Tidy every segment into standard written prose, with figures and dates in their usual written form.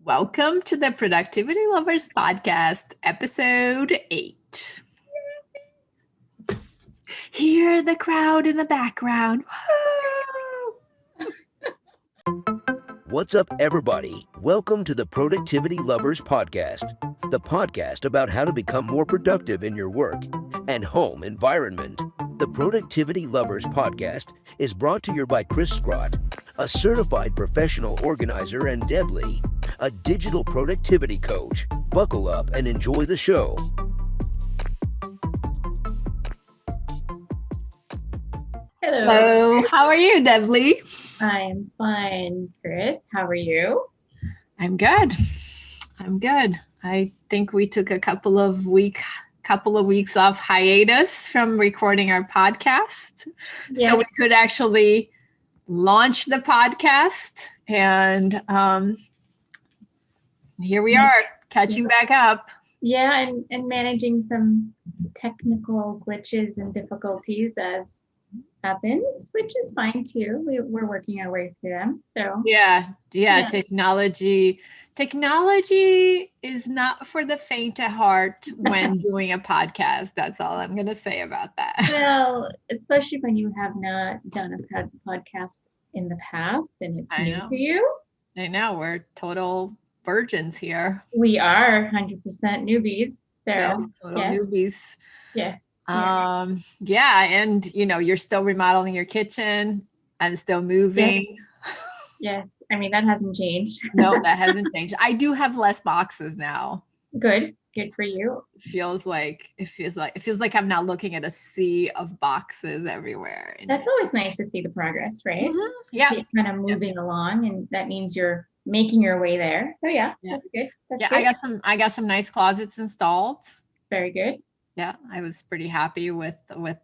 Welcome to the Productivity Lovers Podcast, episode 8. Hear the crowd in the background. Woo! What's up, everybody? Welcome to the Productivity Lovers Podcast, the podcast about how to become more productive in your work and home environment. The Productivity Lovers Podcast is brought to you by Cris, a certified professional organizer, and Deb, a digital productivity coach. Buckle up and enjoy the show. Hello. How are you, Deb? I'm fine, Cris. How are you? I'm good. I think we took a couple of weeks off hiatus from recording our podcast. Yes. So we could actually launch the podcast, and here we are, catching back up. Yeah, and managing some technical glitches and difficulties as happens, which is fine too. We're working our way through them. So yeah. Technology is not for the faint of heart when doing a podcast. That's all I'm going to say about that. Well, especially when you have not done a podcast in the past and it's new to you. I know, we're total virgins here. We are 100% newbies. So yeah, total newbies. Yes. Yeah, and you're still remodeling your kitchen. I'm still moving. Yes. I mean, that hasn't changed. No, that hasn't changed. I do have less boxes now. Good for you. It feels like I'm not looking at a sea of boxes everywhere. That's always nice to see the progress, right? Mm-hmm. Yeah. It's kind of moving along, and that means you're making your way there. So yeah. That's good. That's good. I got some nice closets installed. Very good. Yeah, I was pretty happy with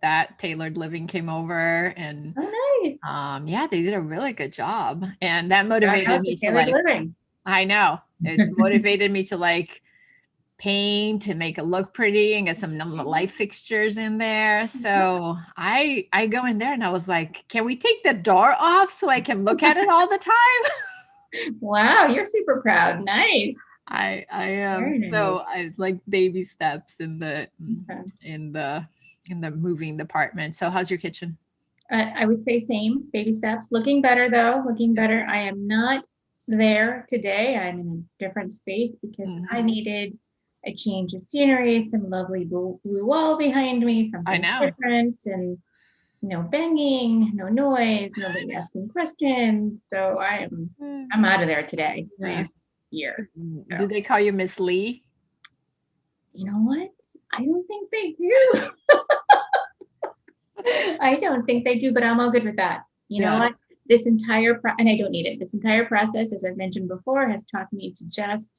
that. Tailored Living came over, and nice. They did a really good job, and that motivated me to living. I know, it motivated me to paint to make it look pretty and get some light fixtures in there. So I go in there and I was like, can we take the door off so I can look at it all the time? Wow, you're super proud. Nice. I am. Nice. So I like baby steps in the moving department. So how's your kitchen? I would say same, baby steps. Looking better though. Looking better. I am not there today. I'm in a different space because I needed a change of scenery, some lovely blue wall behind me, something different, and no banging, no noise, nobody asking questions. So I'm out of there today. Year. So. Did they call you Miss Lee? You know what? I don't think they do. I don't think they do, but I'm all good with that. You know what? This entire and I don't need it. This entire process, as I've mentioned before, has taught me to just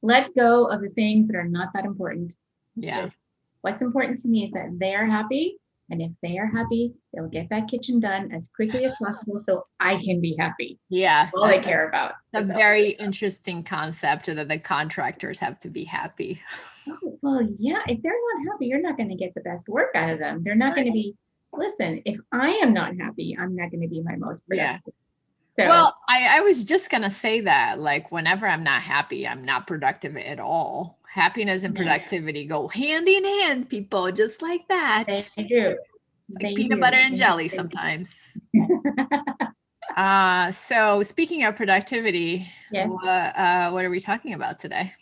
let go of the things that are not that important. Yeah. Just what's important to me is that they are happy. And if they are happy, they'll get that kitchen done as quickly as possible so I can be happy. Yeah. That's all I care about. It's a very interesting concept that the contractors have to be happy. Oh, well, yeah. If they're not happy, you're not going to get the best work out of them. They're not going to be, listen, if I am not happy, I'm not going to be my most productive. So, well, I was just going to say that, whenever I'm not happy, I'm not productive at all. Happiness and productivity go hand in hand, people, just like that. They do. Like peanut butter and jelly sometimes. So speaking of productivity, what are we talking about today?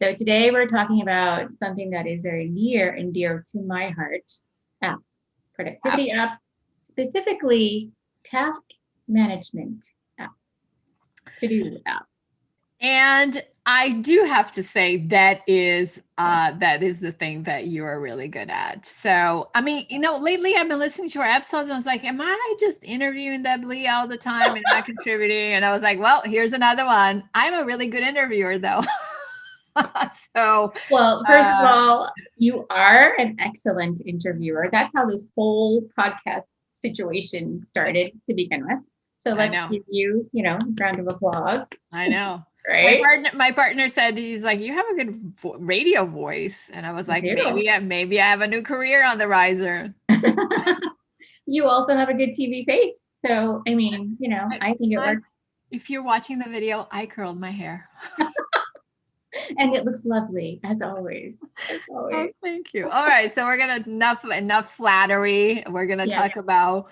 So today we're talking about something that is very near and dear to my heart, apps. Productivity apps, specifically task management apps, to-do apps. And I do have to say that is the thing that you are really good at. So, I mean, lately I've been listening to your episodes and I was like, am I just interviewing Deb Lee all the time and not contributing? And I was like, well, here's another one. I'm a really good interviewer though. So, well, first of all, you are an excellent interviewer. That's how this whole podcast situation started to begin with. So let's give you, round of applause. I know. Right. My partner said, he's like, you have a good radio voice. And I was like, maybe I have a new career on the riser. You also have a good TV face. So, I mean, I think it works. If you're watching the video, I curled my hair. And it looks lovely as always. As Oh, always. thank you. All right. So we're going to enough flattery. We're going to Yeah. talk about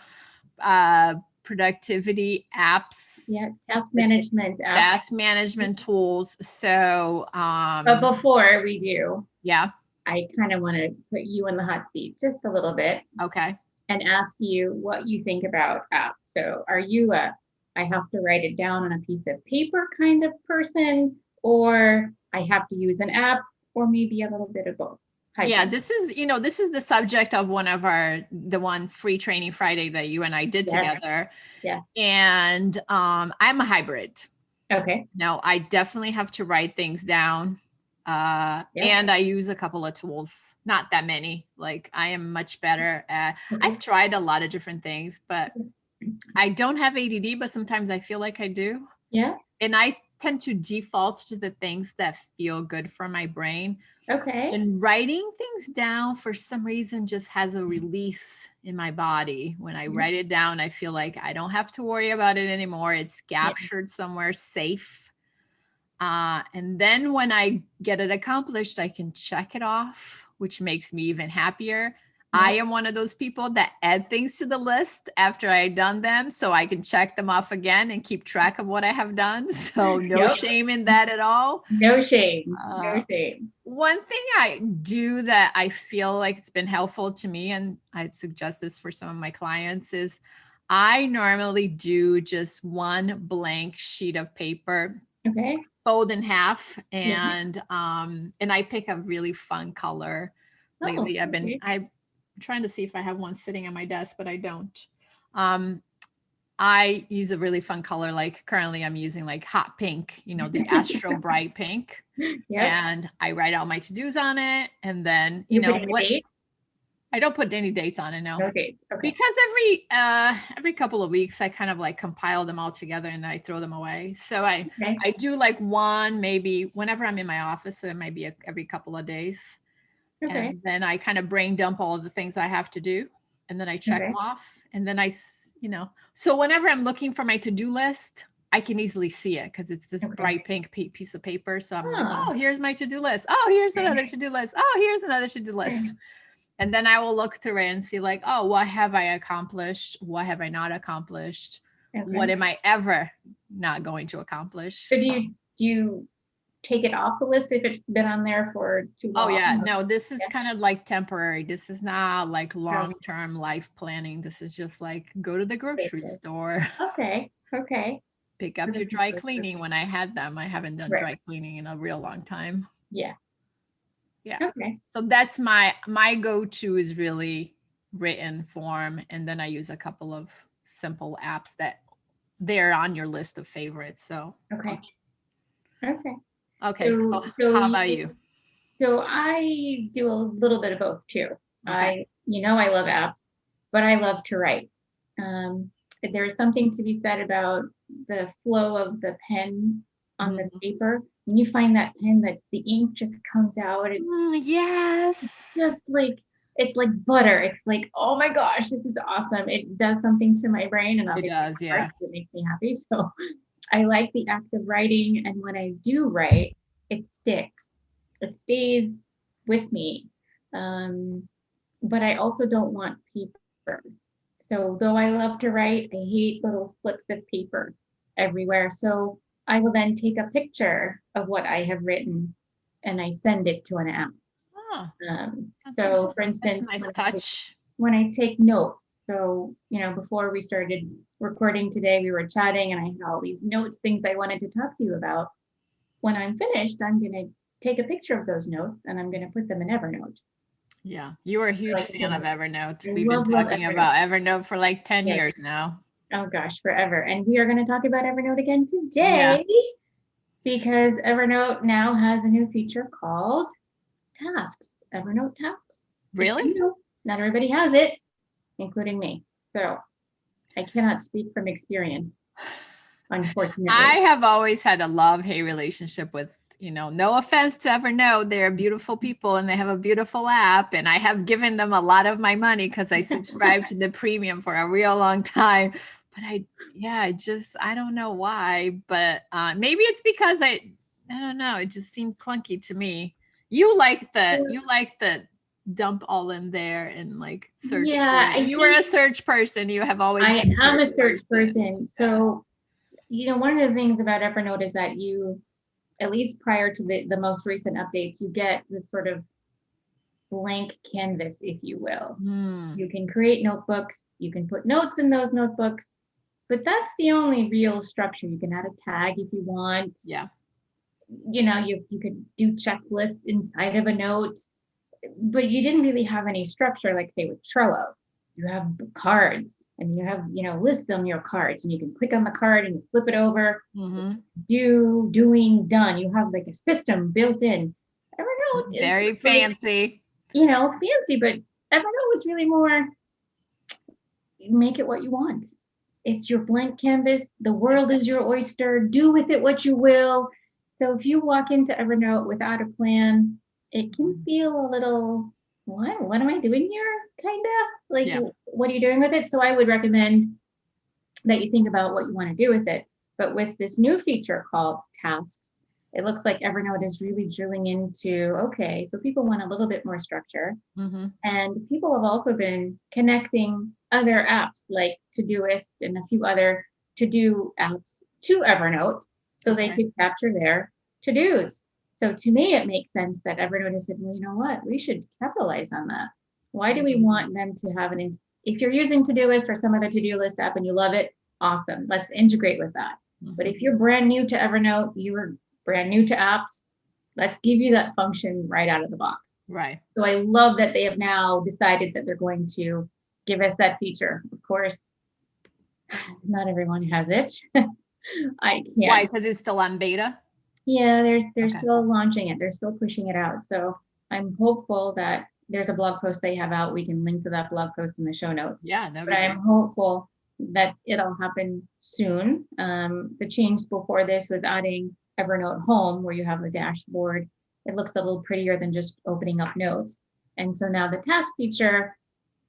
productivity apps. Yeah. Task management apps. Task management tools. So, But before we do, yeah. I kind of want to put you in the hot seat just a little bit. Okay. And ask you what you think about apps. So are you I have to write it down on a piece of paper kind of person, or I have to use an app, or maybe a little bit of both? Yeah, this is the subject of the one free training Friday that you and I did together. Yes. And I'm a hybrid. Okay. No, I definitely have to write things down. And I use a couple of tools, not that many. Like I am much better at, I've tried a lot of different things, but I don't have ADD, but sometimes I feel like I do. Yeah. And I tend to default to the things that feel good for my brain. Okay. And writing things down for some reason just has a release in my body. When I write it down, I feel like I don't have to worry about it anymore. It's captured somewhere safe. And then when I get it accomplished, I can check it off, which makes me even happier. I am one of those people that add things to the list after I've done them so I can check them off again and keep track of what I have done. So no shame in that at all. No shame. No shame. One thing I do that I feel like it's been helpful to me, and I suggest this for some of my clients, is I normally do just one blank sheet of paper. Okay. Fold in half, and I pick a really fun color. Lately, I'm trying to see if I have one sitting on my desk, but I don't. I use a really fun color. Like currently I'm using like hot pink, the Astro Bright Pink. And I write out my to-dos on it. And then, you know what? Dates? I don't put any dates on it. No dates. Okay. Because every couple of weeks I kind of like compile them all together and then I throw them away. So I do like one, maybe whenever I'm in my office. So it might be every couple of days. Okay. And then I kind of brain dump all of the things I have to do. And then I check them off. And then so whenever I'm looking for my to-do list, I can easily see it because it's this bright pink piece of paper. So I'm like, oh, here's my to-do list. Oh, here's another to-do list. Oh, here's another to-do list. And then I will look through it and see like, oh, what have I accomplished? What have I not accomplished? What am I ever not going to accomplish? So do you take it off the list if it's been on there for too long? Oh yeah, no, this is kind of like temporary. This is not like long-term life planning. This is just like go to the grocery store. Okay. Pick up your dry cleaning when I had them. I haven't done dry cleaning in a real long time. Yeah. Okay. So that's my go-to is really written form. And then I use a couple of simple apps that they're on your list of favorites. So. Okay. So how about you? So I do a little bit of both too. Okay. I love apps, but I love to write. There's something to be said about the flow of the pen on the paper. When you find that pen that the ink just comes out. Yes. It's just like, it's like butter. It's like, oh my gosh, this is awesome. It does something to my brain and obviously it does, yeah. It makes me happy. So I like the act of writing. And when I do write, it sticks. It stays with me. But I also don't want paper. So though I love to write, I hate little slips of paper everywhere. So I will then take a picture of what I have written and I send it to an app. So for instance, nice touch. When I take notes, so, before we started recording today, we were chatting and I had all these notes, things I wanted to talk to you about. When I'm finished, I'm going to take a picture of those notes and I'm going to put them in Evernote. Yeah. You are a huge fan of Evernote. We've been talking about Evernote for like 10 years now. Oh gosh, forever. And we are going to talk about Evernote again today because Evernote now has a new feature called Tasks. Evernote Tasks. Really? Not everybody has it, including me. So I cannot speak from experience, unfortunately. I have always had a love-hate relationship with, no offense to Evernote. They're beautiful people and they have a beautiful app. And I have given them a lot of my money because I subscribed to the premium for a real long time. I don't know why, but maybe it's because I don't know. It just seemed clunky to me. You like the dump all in there and like search for Yeah, it. You were a search person. You have always I been a am a search person. Yeah. So, one of the things about Evernote is that you, at least prior to the most recent updates, you get this sort of blank canvas, if you will. Hmm. You can create notebooks, you can put notes in those notebooks, but that's the only real structure. You can add a tag if you want. Yeah. You could do checklists inside of a note, but you didn't really have any structure, like say with Trello. You have cards and you have, list on your cards, and you can click on the card and flip it over, Mm-hmm. doing, done. You have like a system built in. Evernote is Very like, fancy. fancy, but Evernote is really more, make it what you want. It's your blank canvas. The world is your oyster. Do with it what you will. So if you walk into Evernote without a plan, it can feel a little, what am I doing here? Kind of like, Yeah. what are you doing with it? So I would recommend that you think about what you want to do with it. But with this new feature called tasks, it looks like Evernote is really drilling into, okay, so people want a little bit more structure. Mm-hmm. And people have also been connecting other apps like Todoist and a few other to-do apps to Evernote so they could capture their to-dos. So to me, it makes sense that Evernote has said, well, you know what? We should capitalize on that. Why do we want them to have if you're using Todoist or some other to-do list app and you love it, awesome. Let's integrate with that. Mm-hmm. But if you're brand new to Evernote, you're brand new to apps, let's give you that function right out of the box. Right. So I love that they have now decided that they're going to give us that feature. Of course, not everyone has it. I can't. Why? Because it's still on beta? Yeah, they're still launching it. They're still pushing it out. So I'm hopeful that there's a blog post they have out. We can link to that blog post in the show notes. Yeah, but I'm hopeful that it'll happen soon. The change before this was adding Evernote Home, where you have a dashboard. It looks a little prettier than just opening up notes. And so now the task feature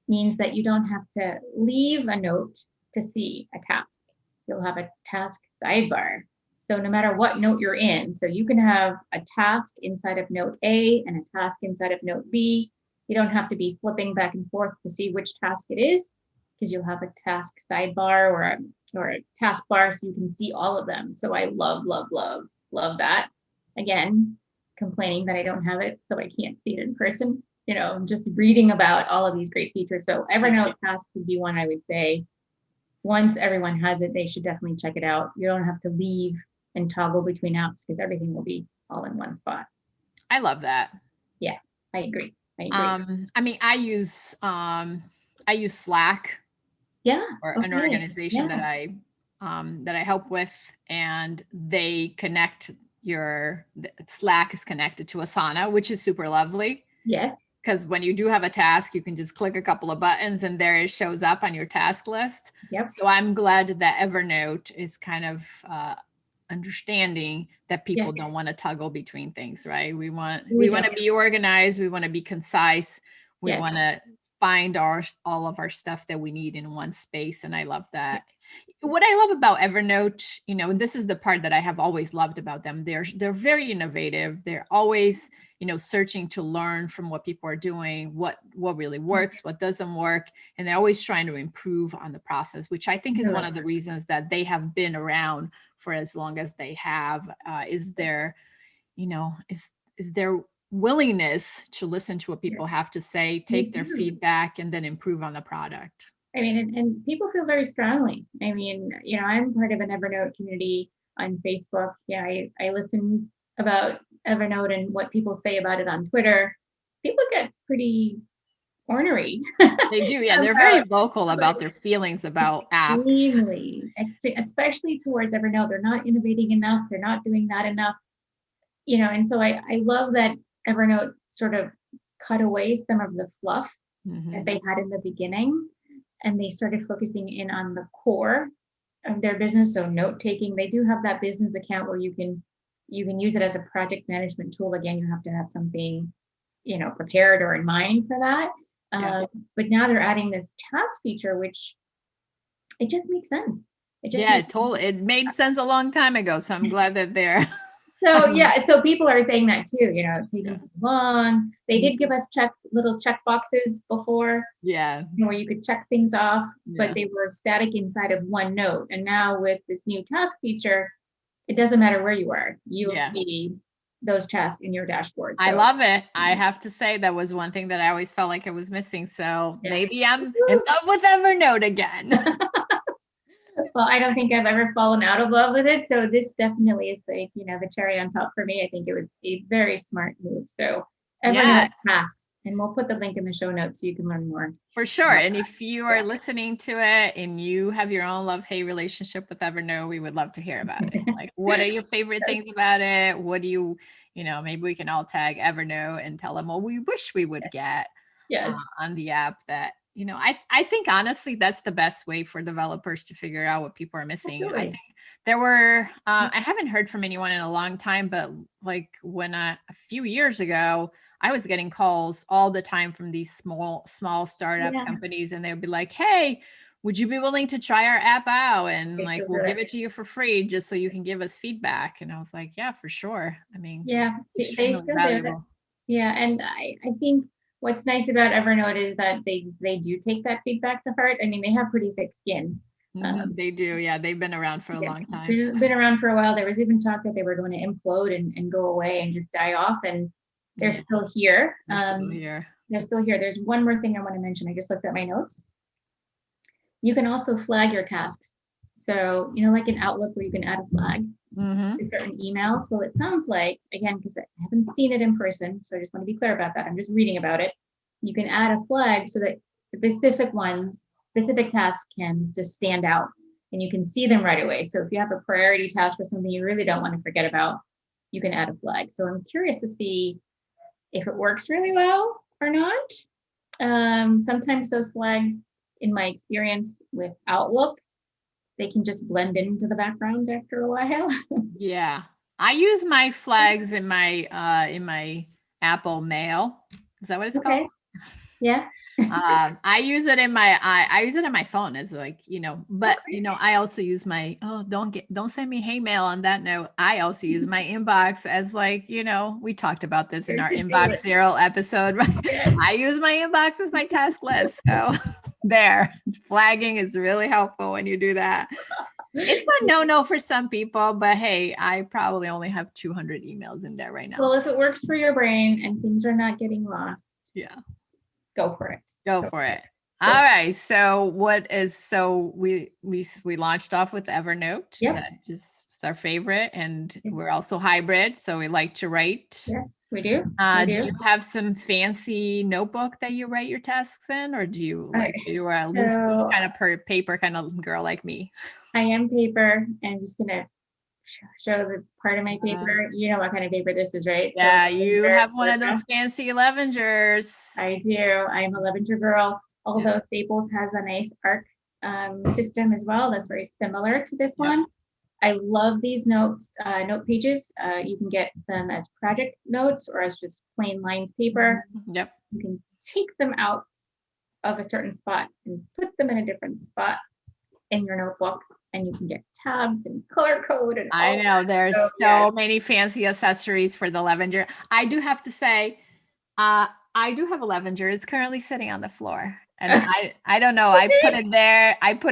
means that you don't have to leave a note to see a task. You'll have a task sidebar. So no matter what note you're in, so you can have a task inside of note A and a task inside of note B. You don't have to be flipping back and forth to see which task it is, because you'll have a task sidebar or a task bar so you can see all of them. So I love that. Again, complaining that I don't have it, so I can't see it in person. Just reading about all of these great features. So Evernote tasks would be one I would say, once everyone has it, they should definitely check it out. You don't have to leave and toggle between apps because everything will be all in one spot. I love that. Yeah, I agree. I mean, I use Slack. Yeah. Or an organization that I help with, and they connect Slack is connected to Asana, which is super lovely. Yes. Because when you do have a task, you can just click a couple of buttons and there it shows up on your task list. Yep. So I'm glad that Evernote is kind of understanding that people don't want to toggle between things, right? We want to be organized. We want to be concise. We want to find all of our stuff that we need in one space. And I love that. What I love about Evernote, and this is the part that I have always loved about them. They're very innovative. They're always, searching to learn from what people are doing, what really works, what doesn't work. And they're always trying to improve on the process, which I think is one of the reasons that they have been around for as long as they have, is their willingness to listen to what people have to say, take their feedback, and then improve on the product. I mean, and people feel very strongly. I mean, I'm part of an Evernote community on Facebook. Yeah, I listen about Evernote and what people say about it on Twitter. People get pretty ornery. They do, yeah. They're very vocal about their feelings about apps. Especially towards Evernote. They're not innovating enough. They're not doing that enough. And so I love that Evernote sort of cut away some of the fluff that they had in the beginning, and they started focusing in on the core of their business. So note taking, they do have that business account where you can use it as a project management tool. Again, you have to have something, prepared or in mind for that. But now they're adding this task feature, which it just makes sense. It just Yeah, makes sense. totally. It made sense a long time ago. So I'm glad that they're. So yeah, so people are saying that too, taking Yeah. too long. They did give Mhm. us little check boxes before, Yeah. where you could check things off, but Yeah. they were static inside of OneNote. And now with this new task feature, it doesn't matter where you are, you'll Yeah. see those tasks in your dashboard. I So love it. I have to say that was one thing that I always felt like it was missing. So yeah. maybe I'm in love with Evernote again. Well, I don't think I've ever fallen out of love with it. So this definitely is the cherry on top for me. I think it was a very smart move. So Yeah, Evernote tasks, and we'll put the link in the show notes so you can learn more for sure. about And that. if you Yeah. are listening to it and you have your own love-hate relationship with Evernote, we would love to hear about it. Like, what are your favorite things about it? What do maybe we can all tag Evernote and tell them what we wish we would get Yes. on the app that, I think honestly, that's the best way for developers to figure out what people are missing. I Absolutely. think there were, I haven't heard from anyone in a long time, but like when a few years ago, I was getting calls all the time from these small startup Yeah. companies, and they would be like, "Hey, would you be willing to try our app out? And Okay, like, so we'll good. give it to you for free just so you can give us feedback." And I was like, "Yeah, for sure." I mean, Yeah. They extremely still do that. valuable. Yeah. And I think what's nice about Evernote is that they do take that feedback to heart. I mean, they have pretty thick skin. Mhm, they do. Yeah, they've been around for a Yeah, long time. been around for a while. There was even talk that they were going to implode and go away and just die off, and they're Yeah, still here. they're still here. They're still here. There's one more thing I want to mention. I just looked at my notes. You can also flag your tasks. So, like in Outlook where you can add a flag Hmm. to certain emails. Well, it sounds like, again, because I haven't seen it in person, so I just want to be clear about that. I'm just reading about it. You can add a flag so that specific tasks can just stand out and you can see them right away. So if you have a priority task or something you really don't want to forget about, you can add a flag. So I'm curious to see if it works really well or not. Sometimes those flags, in my experience with Outlook, they can just blend into the background after a while. Yeah. I use my flags in my Apple Mail. Is that what it's called? Okay. Yeah. I use it in I use it on my phone as like, but Okay. I also use my, don't send me hate mail on that note. I also use my inbox as like, we talked about this in There's our your to-do inbox list. zero episode, right? Yes. I use my inbox as my task list. So there, flagging is really helpful when you do that. It's a no for some people, but hey, I probably only have 200 emails in there right now. Well, So if it works for your brain and things are not getting lost, yeah. go for it. Go for it. All right. So we launched off with Evernote. Yep. That just is our favorite, and Yep. we're also hybrid, so we like to write. Yeah, we do. We Do do. you have some fancy notebook that you write your tasks in, or do you All right. you are a loose So kind of paper kind of girl like me? I am paper, and I'm just gonna show this part of my paper. You know what kind of paper this is, right? So Yeah, you Lavender, have one of those fancy Levengers. I do. I'm a Lavender girl. Yeah. Although Staples has a nice ARC system as well. That's very similar to this Yep. one. I love these note pages. You can get them as project notes or as just plain lined paper. Yep. You can take them out of a certain spot and put them in a different spot in your notebook, and you can get tabs and color code and I all know that. there's So, so yeah. many fancy accessories for the Levenger. I do have to say, I do have a Levenger. It's currently sitting on the floor. And I don't know. I put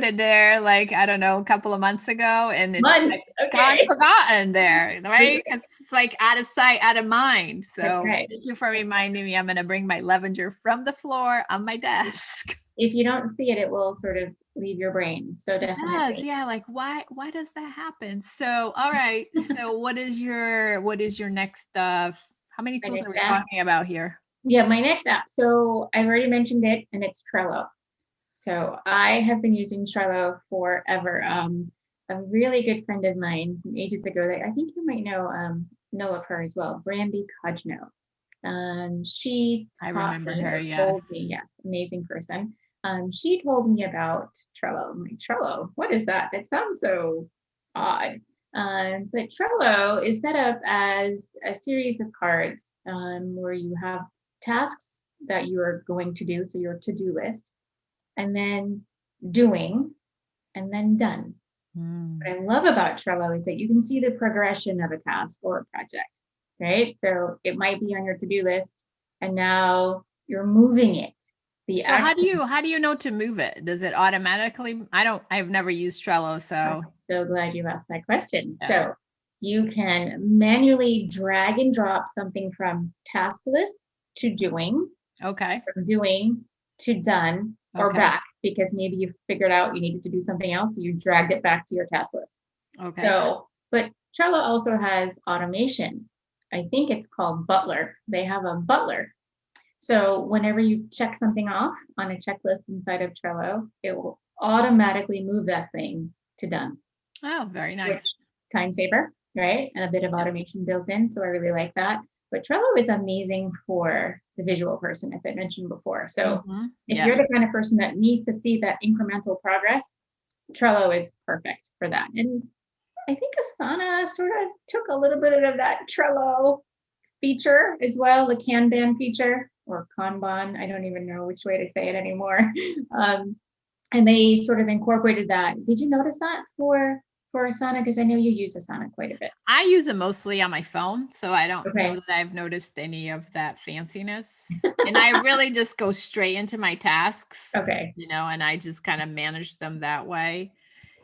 it there like, I don't know, a couple of months ago, and Months. it's gone Okay. forgotten there, right? Because it's like out of sight, out of mind. That's So right. thank you for reminding me. I'm gonna bring my Levenger from the floor on my desk. If you don't see it, it will sort of leave your brain. So It does, definitely. yeah. Like why does that happen? So all right. So what is your next how many My tools are next we app. talking about here? Yeah, my next app. So I've already mentioned it, and it's Trello. So I have been using Trello forever. A really good friend of mine from ages ago that I think you might know of her as well, Brandy Cudno. She I taught remember me her, or yes. told me, yes, amazing person. She told me about Trello. I'm like, Trello, what is that? That sounds so odd. But Trello is set up as a series of cards where you have tasks that you are going to do, so your to-do list, and then doing, and then done. What I love about Trello is that you can see the progression of a task or a project, right? So it might be on your to-do list and now you're moving it. So how do you know to move it? Does it automatically? I've never used Trello, so I'm so glad you asked that question. Yeah. So you can manually drag and drop something from task list to doing, okay. from doing to done, or Okay. back, because maybe you figured out you needed to do something else, so you dragged it back to your task list. Okay. So, but Trello also has automation. I think it's called Butler. They have a Butler. So whenever you check something off on a checklist inside of Trello, it will automatically move that thing to done. Oh, very Which nice. time saver, right? And a bit of automation built in. So I really like that. But Trello is amazing for the visual person, as I mentioned before. So if you're the kind of person that needs to see that incremental progress, Trello is perfect for that. And I think Asana sort of took a little bit of that Trello feature as well, the Kanban feature or Kanban. I don't even know which way to say it anymore. And they sort of incorporated that. Did you notice that for Asana? Because I know you use Asana quite a bit. I use it mostly on my phone, so I don't Okay. know that I've noticed any of that fanciness. And I really just go straight into my tasks, Okay. and I just kind of manage them that way.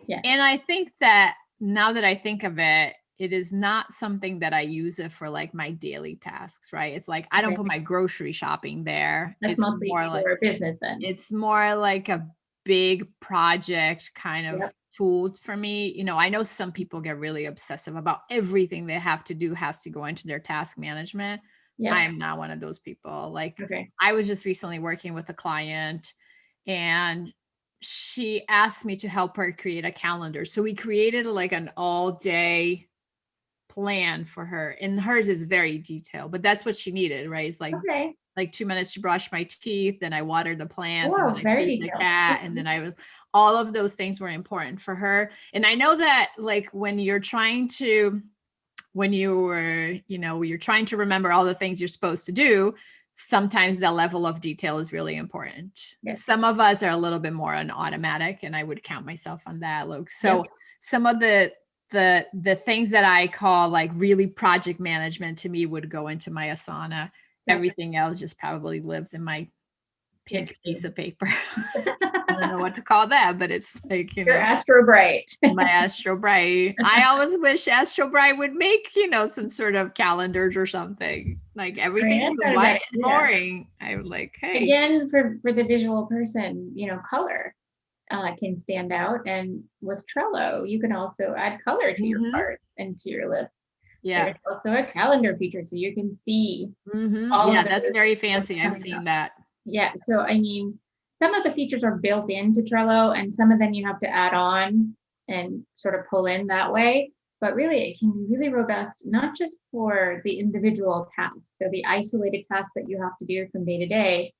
Yeah. And I think that now that I think of it, it is not something that I use it for like my daily tasks, right? It's like I don't put my grocery shopping there. That's It's mostly more for like business then. It's more like a big project kind of tool for me. I know some people get really obsessive about everything they have to do has to go into their task management. Yeah. I am not one of those people. Like Okay. I was just recently working with a client and she asked me to help her create a calendar. So we created like an all day plan for her, and hers is very detailed, but that's what she needed, right? It's like 2 minutes to brush my teeth, then I watered the plants, and then I very feed the detailed. cat, and then all of those things were important for her. And I know that like when you're trying to remember all the things you're supposed to do, sometimes the level of detail is really important. Yes. Some of us are a little bit more on automatic, and I would count myself on that. Like, so some of the things that I call like really project management to me would go into my Asana. Everything else just probably lives in my pink piece of paper. I don't know what to call that, but it's like, your Astro Bright. My Astro Bright. I always wish Astro Bright would make, some sort of calendars or something. Like everything is white and boring. I'm like, hey. Again, for the visual person, color can stand out. And with Trello, you can also add color to your card and to your list. Yeah. There's also a calendar feature, so you can see. That's very fancy. I've seen that. Yeah. So, I mean, some of the features are built into Trello and some of them you have to add on and sort of pull in that way. But really, it can be really robust, not just for the individual tasks, so the isolated tasks that you have to do from day to day,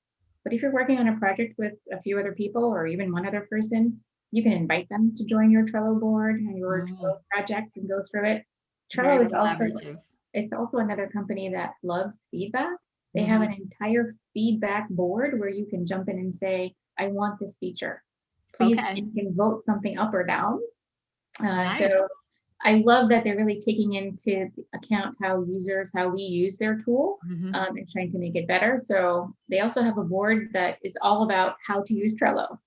but if you're working on a project with a few other people or even one other person, you can invite them to join your Trello board and your Trello project and go through it. Trello is also another company that loves feedback. They have an entire feedback board where you can jump in and say, I want this feature. Please, you can vote something up or down. So I love that they're really taking into account how we use their tool and trying to make it better. So they also have a board that is all about how to use Trello.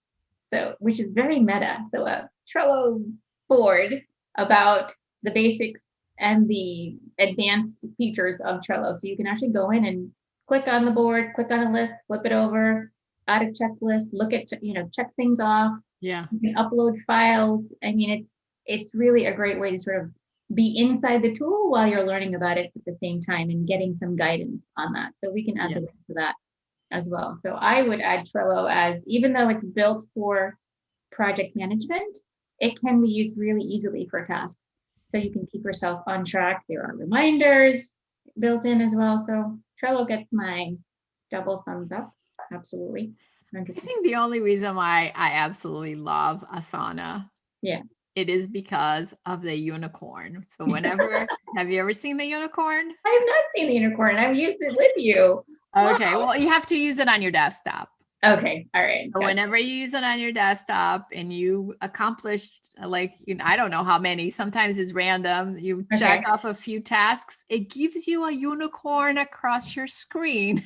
So, which is very meta. So a Trello board about the basics and the advanced features of Trello. So you can actually go in and click on the board, click on a list, flip it over, add a checklist, look at, check things off. Yeah. You can upload files. I mean, it's really a great way to sort of be inside the tool while you're learning about it at the same time and getting some guidance on that. So we can add the link to that as well. So I would add Trello as, even though it's built for project management, it can be used really easily for tasks. So you can keep yourself on track. There are reminders built in as well. So Trello gets my double thumbs up. Absolutely. 100%. I think the only reason why I absolutely love Asana, it is because of the unicorn. So whenever, have you ever seen the unicorn? I have not seen the unicorn. I've used it with you. Okay, well, you have to use it on your desktop. Okay. All right. So Gotcha. whenever you use it on your desktop and you accomplished like, I don't know how many, sometimes it's random. You check Okay. off a few tasks. It gives you a unicorn across your screen.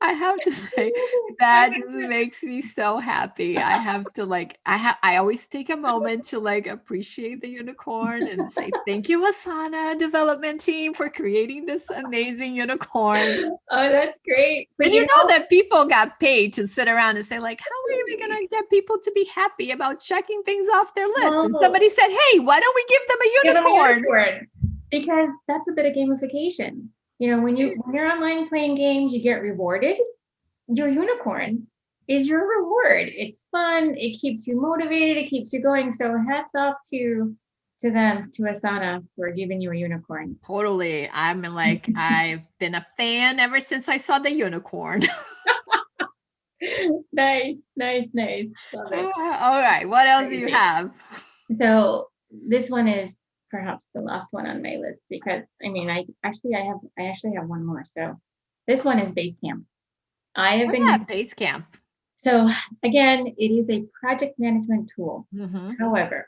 I have to say that just makes me so happy. I have to I always take a moment to like appreciate the unicorn and say thank you, Asana development team, for creating this amazing unicorn. Oh, that's great. But And you know that people got paid to sit around and say, like, how are we going to get people to be happy about checking things off their list? And somebody said, hey, why don't we give them a unicorn? Because that's a bit of gamification. When you're online playing games, you get rewarded. Your unicorn is your reward. It's fun. It keeps you motivated. It keeps you going. So hats off to them, to Asana, for giving you a unicorn. Totally. I'm like, I've been a fan ever since I saw the unicorn. Nice. Love it. All right. What else do you have? So this one is perhaps the last one on my list, because I actually have one more. So this one is Basecamp. I have been Basecamp. So again, it is a project management tool. Mm-hmm. However,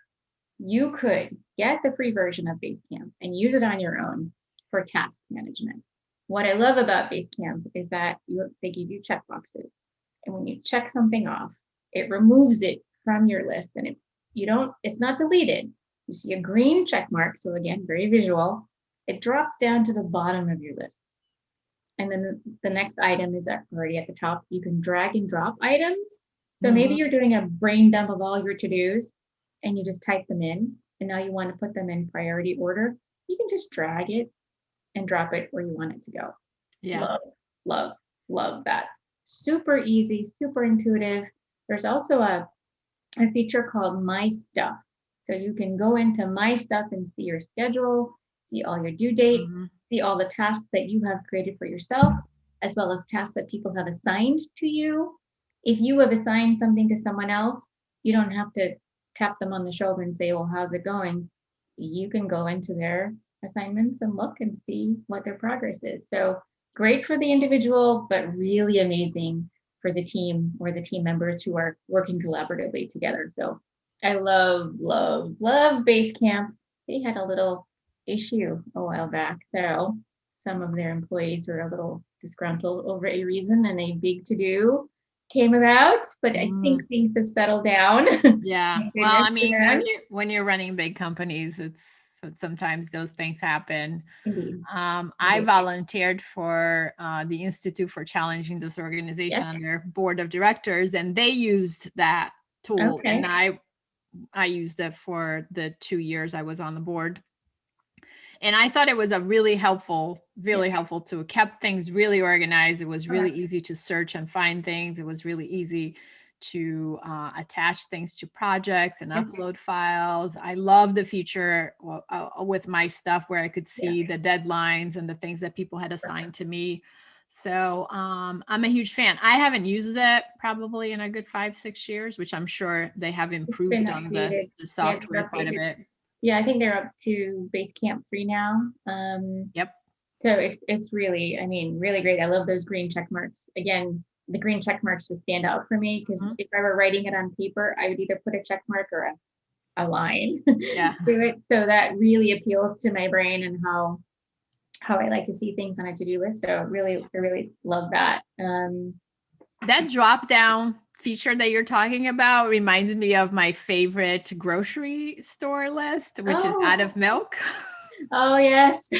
you could get the free version of Basecamp and use it on your own for task management. What I love about Basecamp is that they give you checkboxes, and when you check something off, it removes it from your list, and it's not deleted. You see a green check mark, so again, very visual. It drops down to the bottom of your list. And then the next item is already at the top. You can drag and drop items. So maybe you're doing a brain dump of all your to-dos and you just type them in, and now you want to put them in priority order. You can just drag it and drop it where you want it to go. Yeah. Love that. Super easy, super intuitive. There's also a feature called My Stuff. So you can go into My Stuff and see your schedule, see all your due dates, see all the tasks that you have created for yourself, as well as tasks that people have assigned to you. If you have assigned something to someone else, you don't have to tap them on the shoulder and say, well, how's it going? You can go into their assignments and look and see what their progress is. So great for the individual, but really amazing for the team or the team members who are working collaboratively together. So I love Basecamp. They had a little issue a while back, though. Some of their employees were a little disgruntled over a reason, and a big to-do came about, but I think things have settled down. Yeah. Well, when you're running big companies, sometimes those things happen. Indeed. I volunteered for the Institute for Challenging Disorganization on their board of directors, and they used that tool. Okay. And I used it for the 2 years I was on the board. And I thought it was a really helpful tool. It kept things really organized. It was really easy to search and find things. It was really easy to attach things to projects and upload files. I love the feature with My Stuff where I could see the deadlines and the things that people had assigned to me. So I'm a huge fan. I haven't used it probably in a good 5-6 years, which I'm sure they have improved on the software quite a bit. Yeah, I think they're up to Basecamp 3 now. Yep. So it's really, really great. I love those green check marks. Again, the green check marks just stand out for me because if I were writing it on paper, I would either put a check mark or a line to it. So that really appeals to my brain and how I like to see things on a to-do list. So I really love that. That drop down feature that you're talking about reminds me of my favorite grocery store list, which is Out of Milk. Oh yes.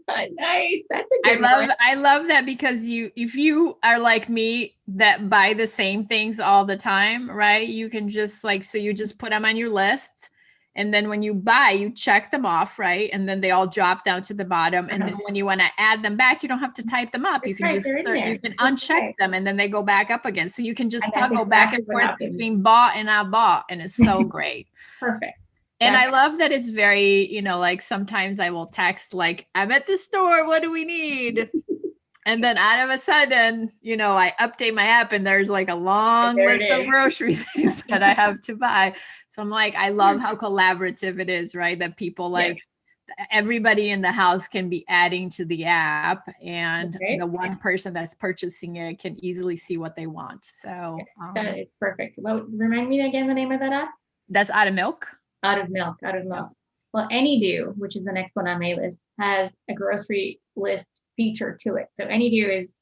Nice. That's a good one. I love that because if you are like me that buy the same things all the time, right? You can just you just put them on your list. And then when you buy, you check them off, right? And then they all drop down to the bottom. And then when you want to add them back, you don't have to type them up. You can just you can uncheck them and then they go back up again. So you can just toggle back and forth between bought and not bought. And it's so great. Perfect. And I love that it's very, sometimes I will text I'm at the store. What do we need? And then out of a sudden, I update my app and there's a long list of grocery things that I have to buy. So I'm I love how collaborative it is, right? That people everybody in the house can be adding to the app, and Okay. the one person that's purchasing it can easily see what they want. So That is perfect. Well, remind me again the name of that app? that's Out of Milk. Out of Milk. Well, Anydo, which is the next one on my list, has a grocery list feature to it. So Anydo is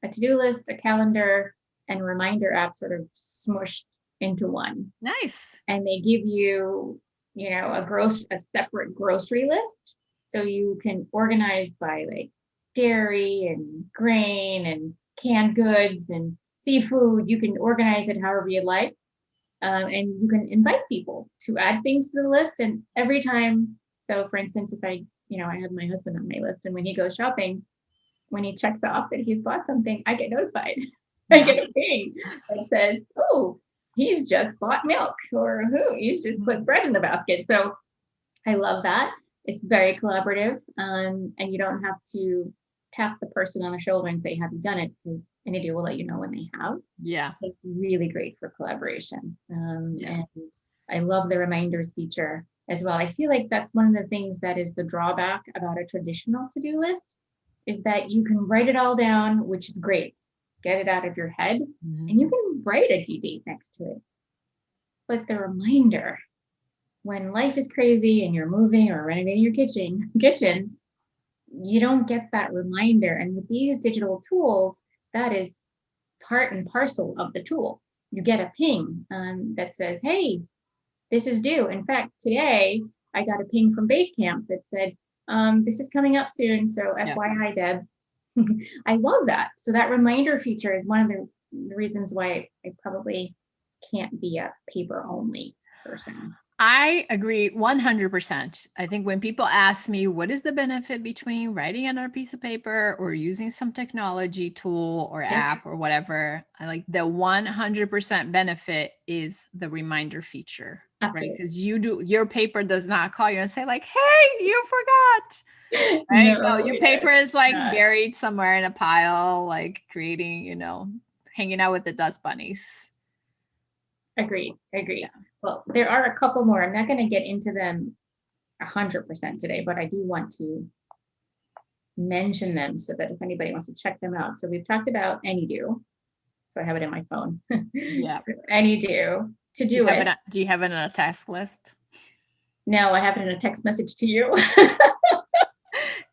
a to-do list, a calendar, and reminder app sort of smushed into one. Nice. And they give you, a separate grocery list. So you can organize by like dairy and grain and canned goods and seafood. You can organize it however you like. And you can invite people to add things to the list. And every time, so for instance, if I have my husband on my list, and when he goes shopping, when he checks off that he's bought something, I get notified. I get a ping that says, oh, he's just bought milk, or he's just put bread in the basket. So I love that. It's very collaborative, and you don't have to tap the person on the shoulder and say, have you done it? Because Anydo will let you know when they have. Yeah. It's really great for collaboration. And I love the reminders feature as well. I feel like that's one of the things that is the drawback about a traditional to-do list, is that you can write it all down, which is great. Get it out of your head, and you can write a due date next to it. But the reminder, when life is crazy and you're moving or renovating your kitchen, you don't get that reminder. And with these digital tools, that is part and parcel of the tool. You get a ping that says, hey, this is due. In fact, today I got a ping from Basecamp that said, this is coming up soon. So FYI, Deb. I love that. So that reminder feature is one of the reasons why I probably can't be a paper only person. I agree 100%. I think when people ask me, what is the benefit between writing on a piece of paper or using some technology tool or app or whatever, I like the 100% benefit is the reminder feature. Absolutely. Right? Because your paper does not call you and say like, hey, you forgot. Right? No, your paper is like buried somewhere in a pile, like creating, hanging out with the dust bunnies. Agreed. Yeah. Well, there are a couple more. I'm not going to get into them 100% today, but I do want to mention them so that if anybody wants to check them out. So we've talked about Anydo. So I have it in my phone. Yeah. Anydo. To do it. Do you have it on a task list? No, I have it in a text message to you.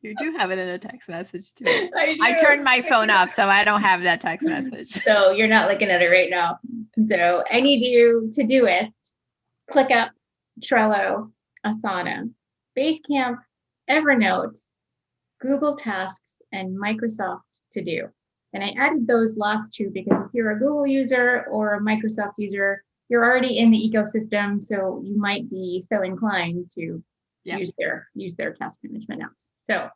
You do have it in a text message to me. I turned my phone off, so I don't have that text message. So you're not looking at it right now. So Anydo, Todoist, ClickUp, Trello, Asana, Basecamp, Evernote, Google Tasks, and Microsoft To Do. And I added those last two because if you're a Google user or a Microsoft user, you're already in the ecosystem, so you might be so inclined to use their task management apps. So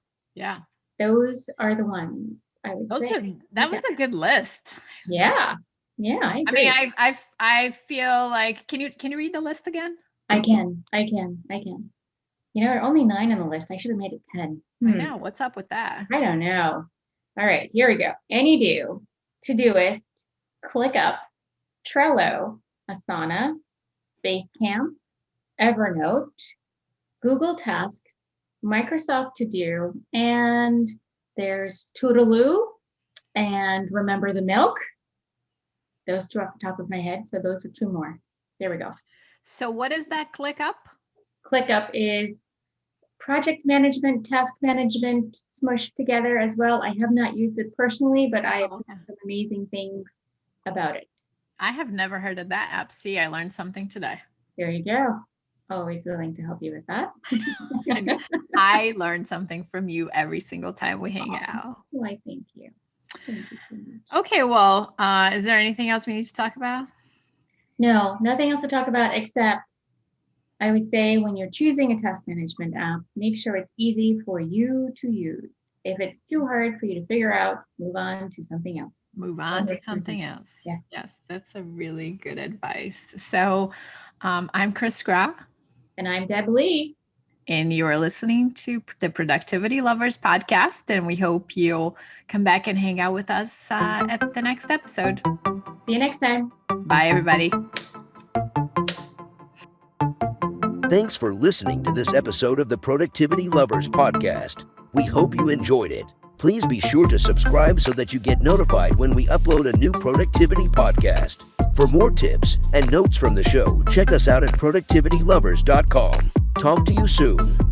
those are the ones I would say. That was a good list. Yeah, I agree. I mean, I feel like can you read the list again? I can. There are only 9 on the list. I should have made it 10. I know. What's up with that? I don't know. All right, here we go. Anydo, Todoist, ClickUp, Trello, Asana, Basecamp, Evernote, Google Tasks, Microsoft To Do, and there's Toodaloo and Remember the Milk. Those two off the top of my head. So those are 2 more. There we go. So what is that ClickUp? ClickUp is project management, task management smushed together as well. I have not used it personally, but I have heard some amazing things about it. I have never heard of that app. See, I learned something today. There you go. Always willing to help you with that. I learned something from you every single time we hang out. Why, thank you. Thank you so much. Okay, well, is there anything else we need to talk about? No, nothing else to talk about except I would say when you're choosing a task management app, make sure it's easy for you to use. If it's too hard for you to figure out, move on to something else. Yes, that's a really good advice. So I'm Cris Gra. And I'm Deb Lee. And you are listening to the Productivity Lovers podcast. And we hope you'll come back and hang out with us at the next episode. See you next time. Bye, everybody. Thanks for listening to this episode of the Productivity Lovers podcast. We hope you enjoyed it. Please be sure to subscribe so that you get notified when we upload a new productivity podcast. For more tips and notes from the show, check us out at productivitylovers.com. Talk to you soon.